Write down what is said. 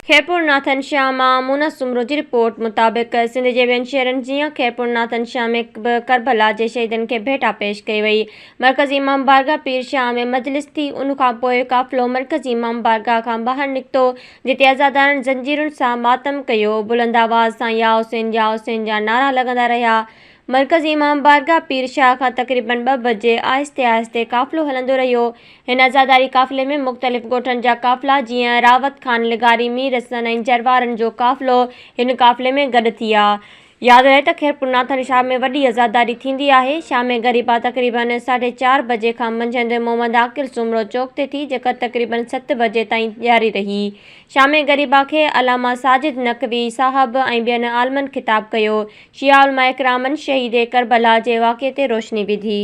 Khairpur Nathan Shah मां मुना सुमरो जी report मुताबिक़ सिंध जे ॿियनि शहरनि जीअं खैरपुर नाथन शाह में बि करबला जे शहीदनि खे भेटा पेश कई वई। मरकज़ी इमाम बारगाह पीर शाह में मजलिस थी, उन खां पोइ काफ़िलो मरकज़ी इमाम बारगाह खां ॿाहिरि निकितो, जिते अज़ादारनि ज़ंजीरुनि सां मातम कयो। बुलंद आवाज़ सां या हुसैन जा नारा लॻंदा रहिया। मरकज़ी इमाम बारगाह पीर शाह खां तक़रीबन 2 बजे आहिस्ते आहिस्ते काफ़िलो हलंदो रहियो। हिन अज़ादारी काफ़िले में मुख़्तलिफ़ ॻोठनि जा काफ़िला जीअं रावत खान, लिगारी, मीर हसन ऐं जरवारनि जो काफ़िलो हिन काफ़िले में गॾु थी विया। यादि रहे त खैरपुर नाथन शाह में वॾी अज़ादारी थींदी आहे। शाह में ग़रीबा तक़रीबन 4:30 बजे खां मंझंदि मोहम्मद आकिल सुमरो चौक ते थी, जेका तक़रीबन 7 बजे ताईं जारी रही। शाह में ग़रीबा खे अलामा साजिद नक़वी साहब ऐं ॿियनि आलमनि ख़िताब कयो। शिया उलमा इकरामनि शहीद करबला जे वाक़िए ते रोशनी विधी।